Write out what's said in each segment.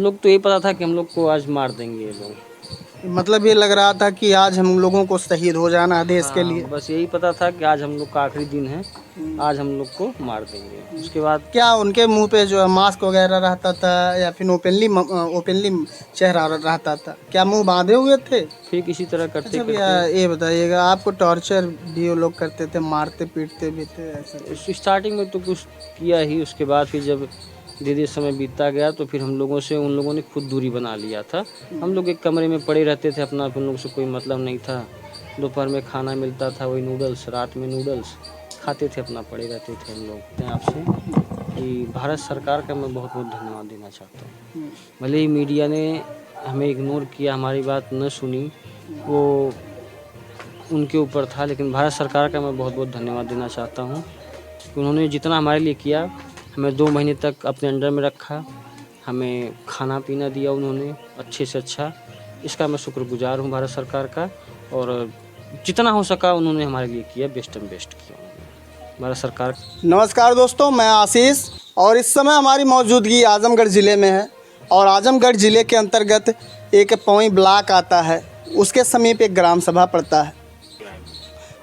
लोग को यही पता था कि हम लोग को आज मार देंगे ये लोग। मतलब ये लग रहा था कि आज हम लोगों को शहीद हो जाना है देश के हाँ, लिए। बस यही पता था कि आज हम लोग का आखिरी दिन है, आज हम लोग को मार देंगे। उसके बाद क्या उनके मुंह पे जो है मास्क वगैरह रहता था या फिर ओपनली चेहरा रहता था? क्या मुंह बांधे हुए थे? फिर किसी तरह करते अच्छा भैया, करते ये बताइएगा, आपको टॉर्चर भी वो लोग करते थे, मारते पीटते भी थे ऐसे? स्टार्टिंग में तो कुछ किया ही, उसके बाद फिर जब धीरे धीरे समय बीतता गया तो फिर हम लोगों से उन लोगों ने खुद दूरी बना लिया था। हम लोग एक कमरे में पड़े रहते थे, अपना उन लोगों से कोई मतलब नहीं था। दोपहर में खाना मिलता था वही नूडल्स, रात में नूडल्स खाते थे, अपना पड़े रहते थे हम लोग। आपसे कि भारत सरकार का मैं बहुत बहुत धन्यवाद देना चाहता हूँ। भले ही मीडिया ने हमें इग्नोर किया, हमारी बात न सुनी, वो उनके ऊपर था, लेकिन भारत सरकार का मैं बहुत बहुत धन्यवाद देना चाहता हूँ कि उन्होंने जितना हमारे लिए किया, हमें 2 महीने तक अपने अंडर में रखा, हमें खाना पीना दिया उन्होंने अच्छे से अच्छा। इसका मैं शुक्रगुजार हूँ भारत सरकार का, और जितना हो सका उन्होंने हमारे लिए किया, बेस्ट एंड बेस्ट किया उन्होंने भारत सरकार। नमस्कार दोस्तों, मैं आशीष और इस समय हमारी मौजूदगी आजमगढ़ ज़िले में है। और आजमगढ़ ज़िले के अंतर्गत एक पौई ब्लॉक आता है, उसके समीप एक ग्राम सभा पड़ता है,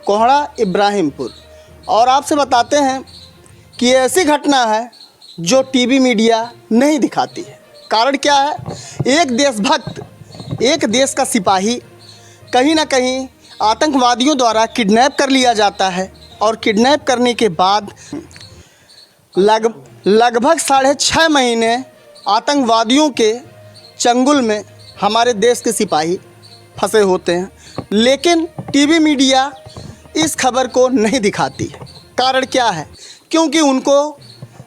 कोहड़ा इब्राहिमपुर। और आपसे बताते हैं कि ये ऐसी घटना है जो टीवी मीडिया नहीं दिखाती है। कारण क्या है? एक देशभक्त, एक देश का सिपाही कहीं ना कहीं आतंकवादियों द्वारा किडनैप कर लिया जाता है, और किडनैप करने के बाद लगभग 6.5 महीने आतंकवादियों के चंगुल में हमारे देश के सिपाही फंसे होते हैं। लेकिन टीवी मीडिया इस खबर को नहीं दिखाती है। कारण क्या है? क्योंकि उनको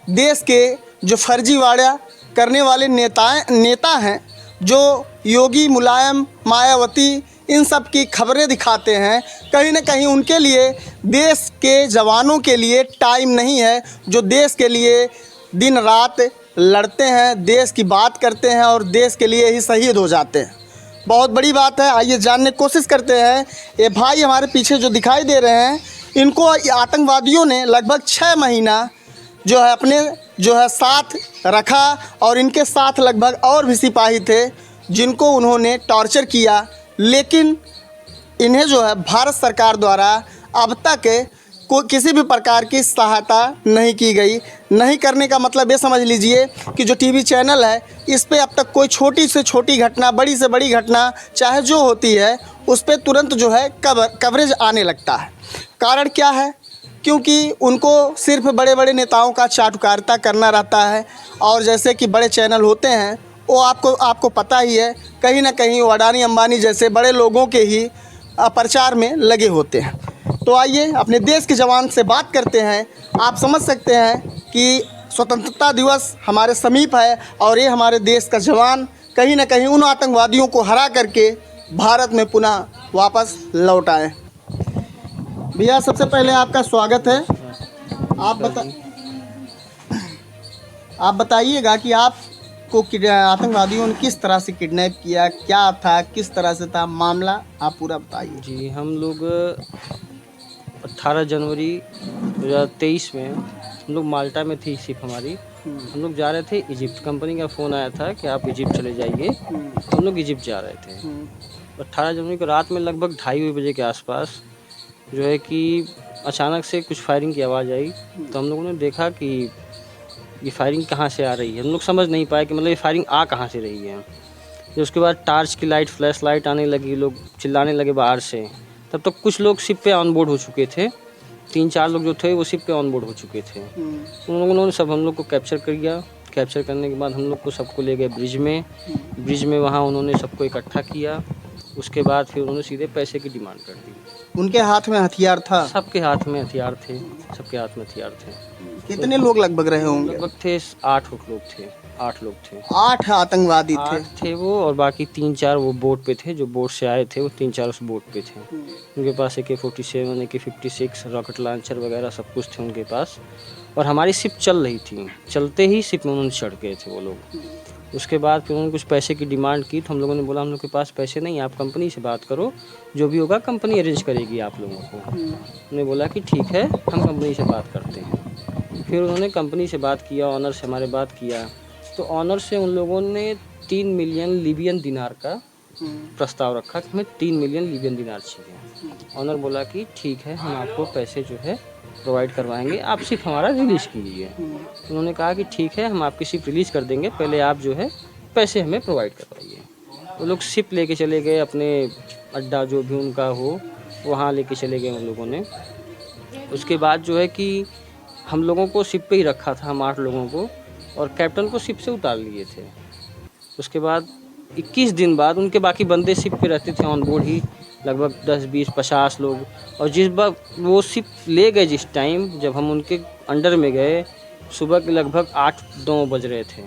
देश के जो फर्जीवाड़ा करने वाले नेता हैं, जो योगी, मुलायम, मायावती, इन सब की खबरें दिखाते हैं, कहीं ना कहीं उनके लिए देश के जवानों के लिए टाइम नहीं है, जो देश के लिए दिन रात लड़ते हैं, देश की बात करते हैं और देश के लिए ही शहीद हो जाते हैं। बहुत बड़ी बात है। आइए जानने की कोशिश करते हैं। ये भाई हमारे पीछे जो दिखाई दे रहे हैं, इनको आतंकवादियों ने लगभग 6 महीना जो है अपने जो है साथ रखा, और इनके साथ लगभग और भी सिपाही थे जिनको उन्होंने टॉर्चर किया। लेकिन इन्हें जो है भारत सरकार द्वारा अब तक किसी भी प्रकार की सहायता नहीं की गई। नहीं करने का मतलब ये समझ लीजिए कि जो टीवी चैनल है, इस पे अब तक कोई छोटी से छोटी घटना, बड़ी से बड़ी घटना चाहे जो होती है, उस पे तुरंत जो है कवरेज आने लगता है। कारण क्या है? क्योंकि उनको सिर्फ बड़े बड़े नेताओं का चाटुकारिता करना रहता है। और जैसे कि बड़े चैनल होते हैं, वो आपको पता ही है, कहीं ना कहीं वो अडानी अंबानी जैसे बड़े लोगों के ही प्रचार में लगे होते हैं। तो आइए अपने देश के जवान से बात करते हैं। आप समझ सकते हैं कि स्वतंत्रता दिवस हमारे समीप है, और ये हमारे देश का जवान कहीं ना कहीं उन आतंकवादियों को हरा करके भारत में पुनः वापस लौट आए। भैया, सबसे पहले आपका स्वागत है। आप बताइएगा कि आपको आतंकवादियों ने किस तरह से किडनैप किया, क्या था, किस तरह से था मामला, आप पूरा बताइए। जी, हम लोग 18 जनवरी 2023 में हम लोग माल्टा में थी शिप हमारी। हम लोग जा रहे थे इजिप्ट। कंपनी का फ़ोन आया था कि आप इजिप्ट चले जाइए। हम लोग इजिप्ट जा रहे थे। 18 जनवरी को रात में लगभग 2:30 बजे के आसपास जो है कि अचानक से कुछ फायरिंग की आवाज़ आई। तो हम लोगों ने देखा कि ये फायरिंग कहाँ से आ रही है। हम लोग समझ नहीं पाए कि मतलब ये फायरिंग आ कहाँ से रही है। फिर उसके बाद टार्च की लाइट, फ्लैश लाइट आने लगी, लोग चिल्लाने लगे बाहर से। तब तक कुछ लोग शिप पे ऑन बोर्ड हो चुके थे। 3-4 लोग जो थे वो शिप पे ऑन बोर्ड हो चुके थे। उन लोगों ने सब हम लोग को कैप्चर कर लिया। कैप्चर करने के बाद हम लोग को सबको ले गए ब्रिज में वहाँ उन्होंने सबको इकट्ठा किया। उसके बाद फिर उन्होंने सीधे पैसे की डिमांड कर दी। उनके हाथ में हथियार था? सबके हाथ में हथियार थे, सबके हाथ में हथियार थे। कितने लोग लगभग रहे होंगे? लगभग थे 8 लोग थे। 8 आतंकवादी थे वो, और बाकी 3-4 वो बोट पे थे, जो बोट से आए थे वो 3-4 उस बोट पे थे। उनके पास AK-47, AK-56, रॉकेट लॉन्चर वगैरह सब कुछ थे उनके पास। और हमारी शिप चल रही थी, चलते ही शिप में उन्होंने चढ़ गए थे वो लोग। उसके बाद फिर उन्होंने कुछ पैसे की डिमांड की। तो हम लोगों ने बोला हम लोग के पास पैसे नहीं, आप कंपनी से बात करो, जो भी होगा कंपनी अरेंज करेगी आप लोगों को। उन्होंने बोला कि ठीक है, हम कंपनी से बात करते हैं। फिर उन्होंने कंपनी से बात किया, ऑनर से हमारे बात किया। तो ऑनर से उन लोगों ने 3 मिलियन लीबियन दिनार का प्रस्ताव रखा कि हमें 3 मिलियन लीबियन दिनार चाहिए। ऑनर बोला कि ठीक है, हम आपको पैसे जो है प्रोवाइड करवाएंगे, आप सिर्फ हमारा रिलीज़ कीजिए। उन्होंने कहा कि ठीक है, हम आपकी शिप रिलीज़ कर देंगे, पहले आप जो है पैसे हमें प्रोवाइड करवाइए। वो लोग शिप लेके चले गए, अपने अड्डा जो भी उनका हो वहाँ लेके चले गए उन लोगों ने। उसके बाद जो है कि हम लोगों को शिप पे ही रखा था, हम 8 लोगों को, और कैप्टन को शिप से उतार लिए थे। उसके बाद 21 दिन बाद उनके बाकी बंदे शिप पे रहते थे ऑन बोर्ड ही, लगभग 10, 20, 50 लोग। और जिस बार वो शिप ले गए, जिस टाइम जब हम उनके अंडर में गए, सुबह के लगभग 8-9 बज रहे थे।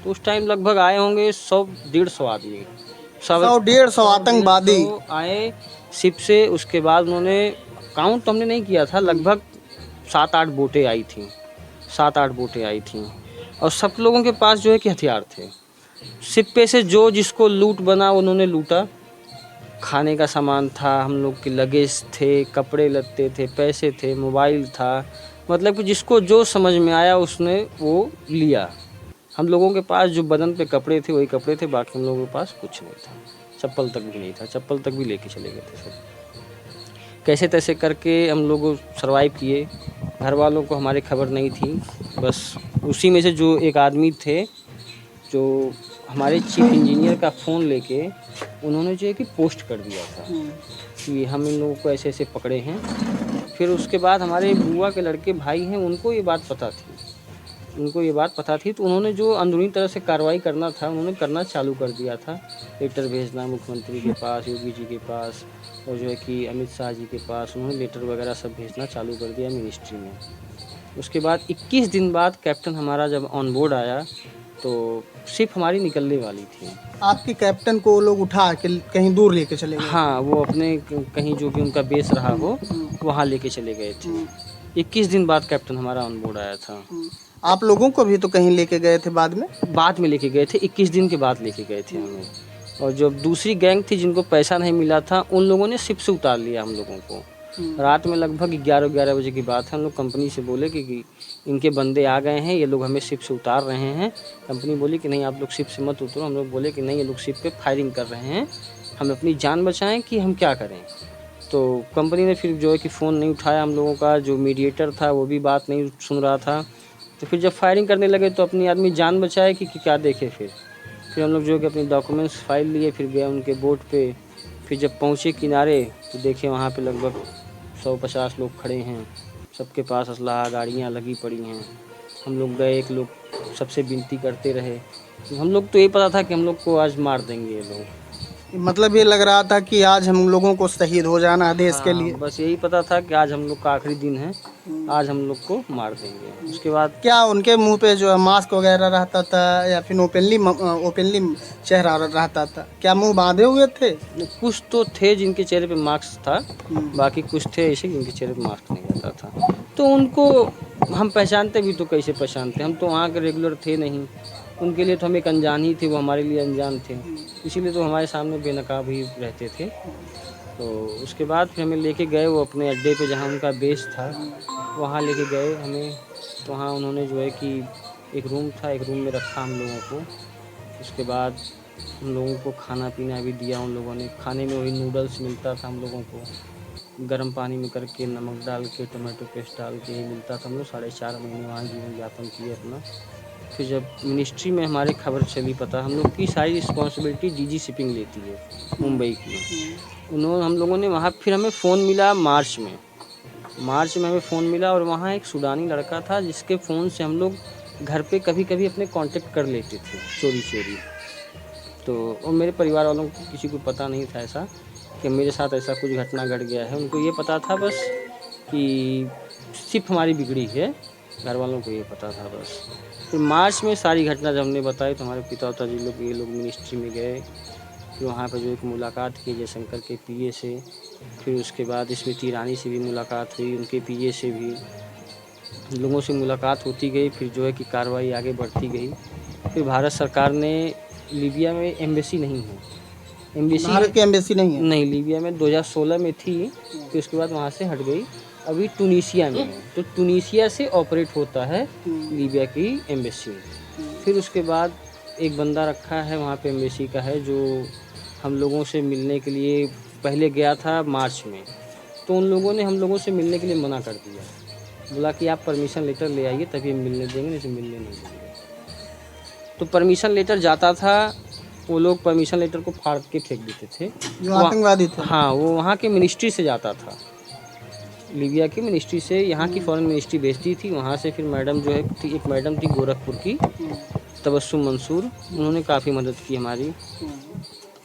तो उस टाइम लगभग आए होंगे 100-150 आदमी, 100-150 आतंकवादी 150 आए शिप से। उसके बाद उन्होंने, काउंट तो हमने नहीं किया था, लगभग 7-8 बोटें आई थी, 7-8 बोटें आई थी। और सब लोगों के पास जो है कि हथियार थे। शिप पे से जो जिसको लूट बना उन्होंने लूटा। खाने का सामान था, हम लोग के लगेज थे, कपड़े लत्ते थे, पैसे थे, मोबाइल था, मतलब कि जिसको जो समझ में आया उसने वो लिया। हम लोगों के पास जो बदन पे कपड़े थे वही कपड़े थे, बाकी हम लोगों के पास कुछ नहीं था, चप्पल तक भी नहीं था, चप्पल तक भी लेके चले गए थे सब। कैसे तैसे करके हम लोग सर्वाइव किए। घर वालों को हमारी खबर नहीं थी, बस उसी में से जो एक आदमी थे जो हमारे चीफ इंजीनियर का फ़ोन लेके उन्होंने जो है कि पोस्ट कर दिया था कि हम इन लोगों को ऐसे ऐसे पकड़े हैं। फिर उसके बाद हमारे बुआ के लड़के भाई हैं, उनको ये बात पता थी, तो उन्होंने जो अंदरूनी तरह से कार्रवाई करना था उन्होंने करना चालू कर दिया था। लेटर भेजना मुख्यमंत्री के पास, योगी जी के पास, और जो है कि अमित शाह जी के पास उन्होंने लेटर वगैरह सब भेजना चालू कर दिया मिनिस्ट्री में। उसके बाद 21 दिन बाद कैप्टन हमारा जब ऑन बोर्ड आया तो शिप हमारी निकलने वाली थी। आपके कैप्टन को वो लोग उठा के कहीं दूर लेके चले गए? हाँ, वो अपने कहीं जो भी उनका बेस रहा हो वहाँ लेके चले गए थे। 21 दिन बाद कैप्टन हमारा ऑन बोर्ड आया था। आप लोगों को भी तो कहीं लेके गए थे बाद में? बाद में लेके गए थे, 21 दिन के बाद लेके गए थे हमें। और जो दूसरी गैंग थी जिनको पैसा नहीं मिला था उन लोगों ने शिप से उतार लिया हम लोगों को। रात में लगभग 11 बजे की बात है, हम लोग कंपनी से बोले कि इनके बंदे आ गए हैं, ये लोग हमें शिप से उतार रहे हैं। कंपनी बोली कि नहीं, आप लोग शिप से मत उतरो। हम लोग बोले कि नहीं, ये लोग शिप पे फायरिंग कर रहे हैं, हम अपनी जान बचाएं कि हम क्या करें। तो कंपनी ने फिर जो है कि फ़ोन नहीं उठाया हम लोगों का, जो मीडिएटर था वो भी बात नहीं सुन रहा था। तो फिर जब फायरिंग करने लगे तो अपनी आदमी जान बचाए कि क्या देखे। फिर हम लोग जो है कि अपनी डॉक्यूमेंट्स फाइल लिए, फिर गए उनके बोट पे। फिर जब पहुँचे किनारे तो देखे वहाँ पे लगभग 150 लोग खड़े हैं, सबके पास असलहा, गाड़ियाँ लगी पड़ी हैं। हम लोग गए, एक लोग सबसे विनती करते रहे। हम लोग तो ये पता था कि हम लोग को आज मार देंगे ये लोग। मतलब ये लग रहा था कि आज हम लोगों को शहीद हो जाना है देश के लिए। बस यही पता था कि आज हम लोग का आखिरी दिन है, आज हम लोग को मार देंगे। उसके बाद क्या उनके मुंह पे जो है मास्क वगैरह रहता था या फिर ओपनली चेहरा रहता था? क्या मुंह बांधे हुए थे? कुछ तो थे जिनके चेहरे पे मास्क था, बाकी कुछ थे ऐसे जिनके चेहरे पे मास्क नहीं रहता था। तो उनको हम पहचानते भी तो कैसे पहचानते, हम तो वहाँ के रेगुलर थे नहीं, उनके लिए तो हम एक अनजान ही थे, वो हमारे लिए अनजान थे, इसीलिए तो हमारे सामने बेनकाब ही रहते थे। तो उसके बाद फिर हमें लेके गए वो अपने अड्डे पे जहाँ उनका बेस था, वहाँ लेके गए हमें। तो वहाँ उन्होंने जो है कि एक रूम था, एक रूम में रखा हम लोगों को। उसके बाद हम लोगों को खाना पीना भी दिया उन लोगों ने। खाने में वही नूडल्स मिलता था हम लोगों को, गर्म पानी में करके नमक डाल के टमाटो पेस्ट डाल के मिलता था। हम लोग 4.5 महीने वहाँ जीवन यापन किए अपना। फिर जब मिनिस्ट्री में हमारे खबर चली, पता हम लोग की सारी रिस्पॉन्सिबिलिटी डीजी शिपिंग लेती है मुंबई की। हम लोगों ने वहाँ, फिर हमें फ़ोन मिला मार्च में हमें फ़ोन मिला, और वहाँ एक सूडानी लड़का था जिसके फ़ोन से हम लोग घर पे कभी कभी अपने कांटेक्ट कर लेते थे चोरी। तो और मेरे परिवार वालों को किसी को पता नहीं था ऐसा कि मेरे साथ ऐसा कुछ घटना घट गया है। उनको ये पता था बस कि शिप हमारी बिगड़ी है, घर वालों को ये पता था बस। फिर मार्च में सारी घटना जब हमने बताई तो हमारे पिताजी लोग, ये लोग मिनिस्ट्री में गए। फिर वहाँ पर जो एक मुलाकात की जयशंकर के पीए से। फिर उसके बाद स्मृति ईरानी से भी मुलाकात हुई, उनके पीए से भी। लोगों से मुलाकात होती गई, फिर जो है कि कार्रवाई आगे बढ़ती गई। फिर भारत सरकार ने, लीबिया में एम्बेसी नहीं है, भारत की एम्बेसी नहीं है? नहीं, लीबिया में 2016 में थी, फिर उसके बाद वहाँ से हट गई, अभी टूनीशिया में है। तो टूनीशिया से ऑपरेट होता है लीबिया की एम्बेसी। फिर उसके बाद एक बंदा रखा है वहाँ पे एम्बेसी का है, जो हम लोगों से मिलने के लिए पहले गया था मार्च में, तो उन लोगों ने हम लोगों से मिलने के लिए मना कर दिया, बोला कि आप परमिशन लेटर ले आइए तभी हम मिलने देंगे, नहीं तो मिलने नहीं देंगे। तो परमिशन लेटर जाता था, वो लोग परमिशन लेटर को फाड़ के फेंक देते थे। जो आतंकवादी थे। हाँ, वो वहाँ के मिनिस्ट्री से जाता था, लीबिया की मिनिस्ट्री से यहाँ की फॉरेन मिनिस्ट्री भेजती थी, वहाँ से फिर मैडम जो है थी, एक मैडम थी गोरखपुर की, तबस्सुम मंसूर, उन्होंने काफ़ी मदद की हमारी।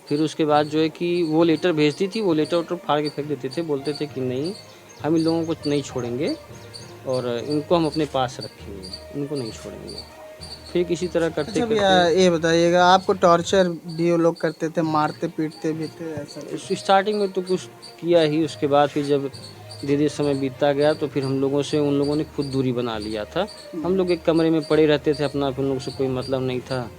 फिर उसके बाद जो है कि वो लेटर भेजती थी, वो लेटर वोटर फाड़ के फेंक देते थे, बोलते थे कि नहीं हम इन लोगों को नहीं छोड़ेंगे और इनको हम अपने पास रखेंगे, इनको नहीं छोड़ेंगे। फिर किसी तरह करते अच्छा भैया, ये बताइएगा, आपको टॉर्चर भी वो लोग करते थे, मारते पीटते भी थे ऐसा? स्टार्टिंग में तो कुछ किया ही, उसके बाद फिर जब धीरे धीरे समय बीतता गया तो फिर हम लोगों से उन लोगों ने खुद दूरी बना लिया था। हम लोग एक कमरे में पड़े रहते थे अपना, फिर उन लोगों से कोई मतलब नहीं था।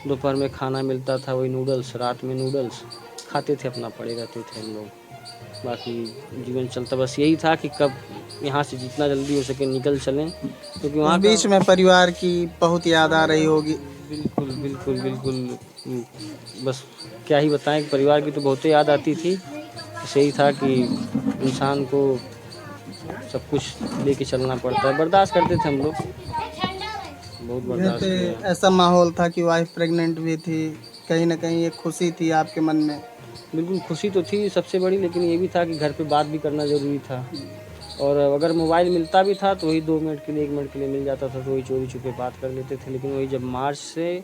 दोपहर में खाना मिलता था वही नूडल्स, रात में नूडल्स खाते थे, अपना पड़े रहते थे हम लोग, बाकी जीवन चलता। बस यही था कि कब यहाँ से जितना जल्दी हो सके निकल चलें, क्योंकि वहाँ बीच में परिवार की बहुत याद आ रही होगी। बिल्कुल बिल्कुल बिल्कुल। बस क्या ही बताएं कि परिवार की तो बहुत ही याद आती थी। बस यही था कि इंसान को सब कुछ लेके चलना पड़ता है, बर्दाश्त करते थे हम लोग, बहुत घर बर्दाश्त पे किया। ऐसा माहौल था कि वाइफ प्रेग्नेंट भी थी, कहीं ना कहीं एक खुशी थी आपके मन में? बिल्कुल खुशी तो थी सबसे बड़ी, लेकिन ये भी था कि घर पे बात भी करना ज़रूरी था, और अगर मोबाइल मिलता भी था तो वही 2 मिनट के लिए 1 मिनट के लिए मिल जाता था, तो वही चोरी छुपे बात कर लेते थे। लेकिन वही जब मार्च से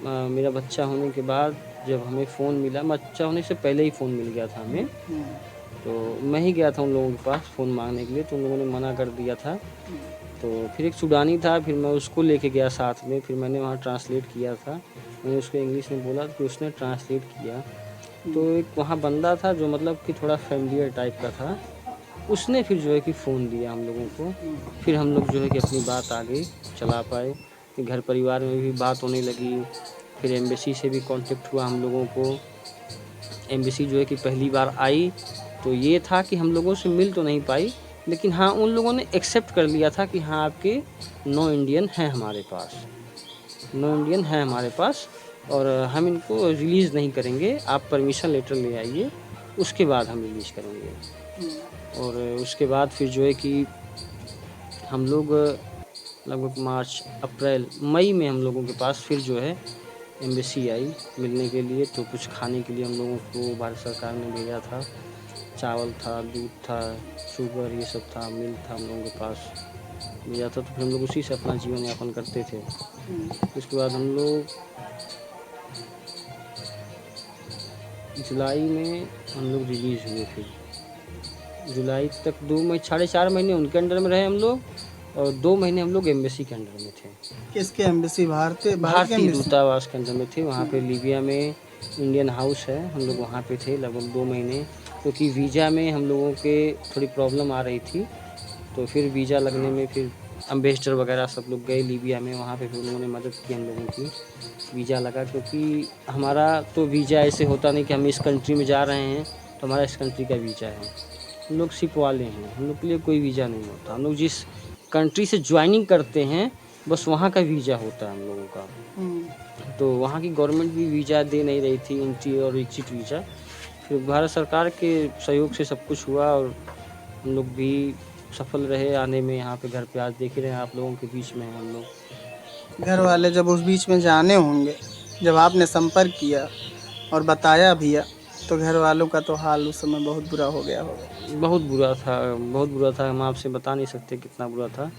मेरा बच्चा होने के बाद जब हमें फ़ोन मिला, बच्चा होने से पहले ही फ़ोन मिल गया था हमें, तो मैं ही गया था उन लोगों के पास फ़ोन मांगने के लिए, तो उन लोगों ने मना कर दिया था। तो फिर एक सूडानी था, फिर मैं उसको लेके गया साथ में, फिर मैंने वहाँ ट्रांसलेट किया था, मैंने उसको इंग्लिश में बोला तो उसने ट्रांसलेट किया। तो एक वहाँ बंदा था जो मतलब कि थोड़ा फैमिलियर टाइप का था, उसने फिर जो है कि फ़ोन दिया हम लोगों को, फिर हम लोग जो है कि अपनी बात आगे चला पाए, कि घर परिवार में भी बात होने लगी। फिर एम्बेसी से भी कांटेक्ट हुआ हम लोगों को। एम्बेसी जो है कि पहली बार आई तो ये था कि हम लोगों से मिल तो नहीं पाई, लेकिन हाँ उन लोगों ने एक्सेप्ट कर लिया था कि हाँ आपके 9 इंडियन हैं हमारे पास, 9 इंडियन हैं हमारे पास, और हम इनको रिलीज़ नहीं करेंगे, आप परमिशन लेटर ले आइए, उसके बाद हम रिलीज़ करेंगे। और उसके बाद फिर जो है कि हम लोग लगभग मार्च अप्रैल मई में हम लोगों के पास फिर जो है एम्बेसी आई मिलने के लिए। तो कुछ खाने के लिए हम लोगों को भारत सरकार ने भेजा था, चावल था, दूध था, शुगर, ये सब था, मिल्क था हम लोगों के पास भेजा था। तो फिर हम लोग उसी से अपना जीवन यापन करते थे। उसके बाद हम लोग जुलाई में हम लोग रिलीज़ हुए, फिर जुलाई तक 4.5 महीने उनके अंडर में रहे हम लोग, और 2 महीने हम लोग एम्बेसी के अंडर में थे। किसके एम्बेसी? भारतीय भारतीय दूतावास के अंदर में थे, वहाँ पे लीबिया में इंडियन हाउस है, हम लोग वहाँ पे थे लगभग 2 महीने, क्योंकि वीज़ा में हम लोगों के थोड़ी प्रॉब्लम आ रही थी। तो फिर वीज़ा लगने में फिर एम्बेसडर वगैरह सब लोग गए लीबिया में, वहाँ पे फिर उन्होंने मदद की हम लोगों की, वीज़ा लगा। क्योंकि हमारा तो वीज़ा ऐसे होता नहीं कि हम इस कंट्री में जा रहे हैं तो हमारा इस कंट्री का वीज़ा है, हम लोग शिप वाले हैं, हम लोग के लिए कोई वीज़ा नहीं होता। हम लोग जिस कंट्री से ज्वाइनिंग करते हैं बस वहाँ का वीज़ा होता है हम लोगों का। तो वहाँ की गवर्नमेंट भी वीज़ा दे नहीं रही थी, एंट्री और एग्जिट वीज़ा। फिर भारत सरकार के सहयोग से सब कुछ हुआ और हम लोग भी सफल रहे आने में यहाँ पे घर पे। आज देख ही रहे हैं आप लोगों के बीच में हैं हम लोग। घर वाले जब उस बीच में जाने होंगे, जब आपने संपर्क किया और बताया भी है, तो घर वालों का तो हाल उस समय बहुत बुरा हो गया होगा। बहुत बुरा था, बहुत बुरा था, हम आपसे बता नहीं सकते कितना बुरा था।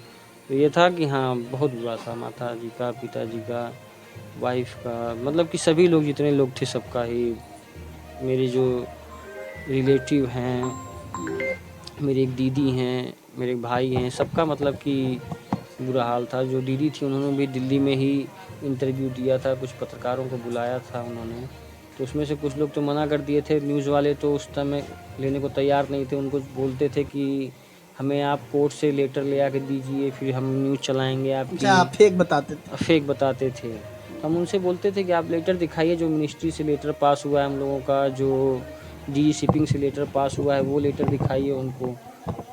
तो ये था कि हाँ बहुत बुरा था, माता जी का, पिताजी का, वाइफ का, मतलब कि सभी लोग जितने लोग थे सबका ही, मेरे जो रिलेटिव हैं, मेरी एक दीदी हैं, मेरे एक भाई हैं, सबका मतलब कि बुरा हाल था। जो दीदी थी उन्होंने भी दिल्ली में ही इंटरव्यू दिया था, कुछ पत्रकारों को बुलाया था उन्होंने, तो उसमें से कुछ लोग तो मना कर दिए थे। न्यूज़ वाले तो उस समय लेने को तैयार नहीं थे, उनको बोलते थे कि हमें आप कोर्ट से लेटर ले आके दीजिए फिर हम न्यूज़ चलाएंगे आपकी। आप फेक बताते थे? फेक बताते थे। हम उनसे बोलते थे कि आप लेटर दिखाइए, जो मिनिस्ट्री से लेटर पास हुआ है हम लोगों का, जो डी शिपिंग से लेटर पास हुआ है वो लेटर दिखाइए उनको।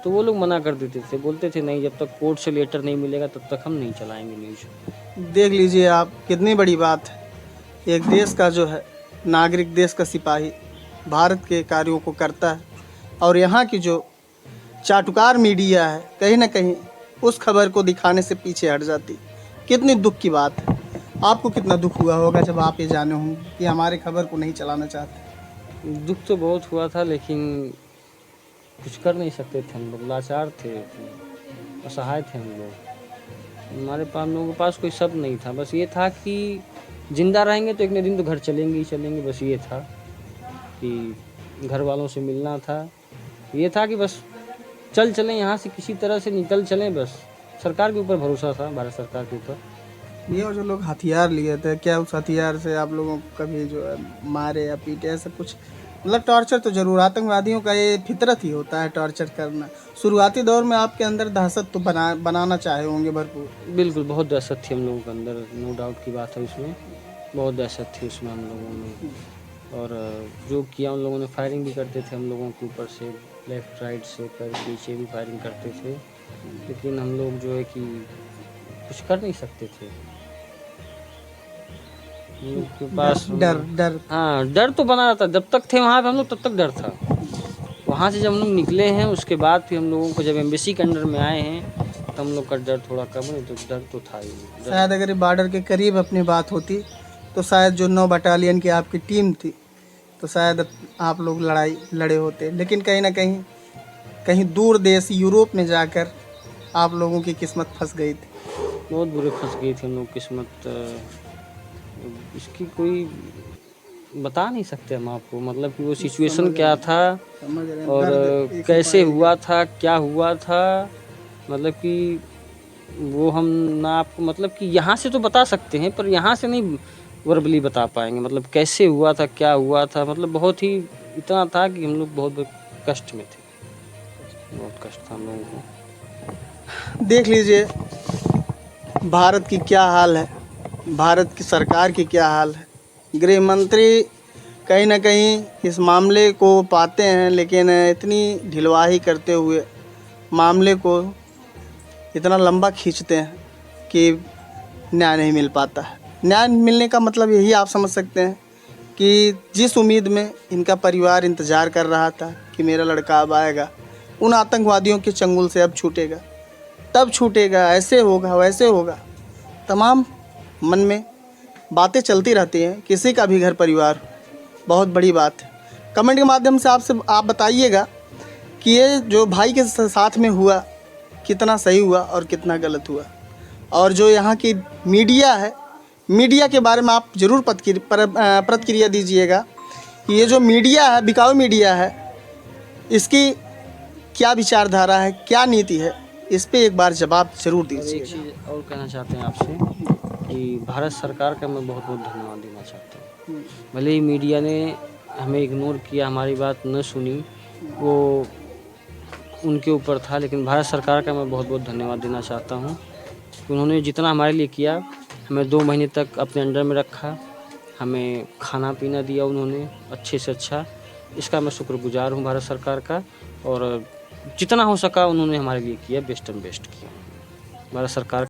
तो वो लोग मना कर देते थे, बोलते थे नहीं, जब तक कोर्ट से लेटर नहीं मिलेगा तब तक हम नहीं चलाएंगे न्यूज़। देख लीजिए आप, कितनी बड़ी बात है एक देश का जो है नागरिक, देश का सिपाही भारत के कार्यों को करता है, और यहाँ की जो चाटुकार मीडिया है कहीं ना कहीं उस खबर को दिखाने से पीछे हट जाती। कितनी दुख की बात है। आपको कितना दुख हुआ होगा जब आप ये जाने होंगे कि हमारे खबर को नहीं चलाना चाहते। दुख तो बहुत हुआ था, लेकिन कुछ कर नहीं सकते थे। हम लोग लाचार थे, असहाय थे हम लोग। हम लोगों के पास कोई शब्द नहीं था। बस ये था कि जिंदा रहेंगे तो एक न दिन तो घर चलेंगे ही चलेंगे। बस ये था कि घर वालों से मिलना था। ये था कि बस चलें यहाँ से, किसी तरह से निकल चलें। बस सरकार के ऊपर भरोसा था, भारत सरकार के ऊपर। ये जो लोग हथियार लिए थे, क्या उस हथियार से आप लोगों को कभी जो है मारे या पीटे, ऐसा कुछ? मतलब टॉर्चर तो जरूर, आतंकवादियों का ये फितरत ही होता है टॉर्चर करना। शुरुआती दौर में आपके अंदर दहशत तो बनाना चाहे होंगे भरपूर। बिल्कुल, बहुत दहशत थी हम लोगों के अंदर, नो डाउट की बात है उसमें। बहुत दहशत थी उसमें हम लोगों में। और जो किया उन लोगों ने, फायरिंग भी करते थे हम लोगों के ऊपर से, लेफ़्ट राइट से, पर पीछे भी फायरिंग करते थे। लेकिन हम लोग जो है कि कुछ कर नहीं सकते थे। हम लोग के पास डर हाँ, डर तो बना रहता। जब तक थे वहाँ पे हम लोग तब तक डर था। वहाँ से जब हम लोग निकले हैं उसके बाद फिर हम लोगों को जब एम्बेसी के अंडर में आए हैं तो हम लोग का डर थोड़ा कम है। तो डर तो था ही। शायद अगर ये बॉर्डर के करीब अपनी बात होती तो शायद जो 9 बटालियन की आपकी टीम थी तो शायद आप लोग लड़ाई लड़े होते। लेकिन कहीं ना कहीं दूर देश यूरोप में जाकर आप लोगों की किस्मत फंस गई थी। बहुत बुरे फंस गई थी हम लोग किस्मत। इसकी कोई बता नहीं सकते हम आपको, मतलब कि वो सिचुएशन क्या था समझ रहे हैं, और दर्द कैसे हुआ था, क्या हुआ था। मतलब कि वो हम ना आपको, मतलब कि यहाँ से तो बता सकते हैं पर यहाँ से नहीं वर्बली बता पाएंगे। मतलब कैसे हुआ था, क्या हुआ था। मतलब बहुत ही इतना था कि हम लोग बहुत कष्ट में थे। बहुत कष्ट था हम लोगों को। देख लीजिए भारत की क्या हाल है, भारत की सरकार की क्या हाल है। गृह मंत्री कहीं ना कहीं इस मामले को पाते हैं, लेकिन इतनी ढिलवाही करते हुए मामले को इतना लंबा खींचते हैं कि न्याय नहीं मिल पाता है। न्याय मिलने का मतलब यही आप समझ सकते हैं कि जिस उम्मीद में इनका परिवार इंतज़ार कर रहा था कि मेरा लड़का अब आएगा, उन आतंकवादियों के चंगुल से अब छूटेगा, तब छूटेगा, ऐसे होगा वैसे होगा, तमाम मन में बातें चलती रहती हैं। किसी का भी घर परिवार बहुत बड़ी बात है। कमेंट के माध्यम से आप बताइएगा कि ये जो भाई के साथ में हुआ कितना सही हुआ और कितना गलत हुआ। और जो यहाँ की मीडिया है, मीडिया के बारे में आप ज़रूर प्रतिक्रिया दीजिएगा कि ये जो मीडिया है, बिकाऊ मीडिया है, इसकी क्या विचारधारा है, क्या नीति है, इस पे एक बार जवाब ज़रूर दीजिए। एक चीज़ और कहना चाहते हैं आपसे कि भारत सरकार का मैं बहुत बहुत धन्यवाद देना चाहता हूँ। भले ही मीडिया ने हमें इग्नोर किया, हमारी बात न सुनी, वो उनके ऊपर था, लेकिन भारत सरकार का मैं बहुत बहुत धन्यवाद देना चाहता हूँ कि उन्होंने जितना हमारे लिए किया, हमें 2 महीने तक अपने अंडर में रखा, हमें खाना पीना दिया उन्होंने अच्छे से अच्छा। इसका मैं शुक्रगुजार हूँ भारत सरकार का। और जितना हो सका उन्होंने हमारे लिए किया, बेस्ट एंड बेस्ट किया भारत सरकार।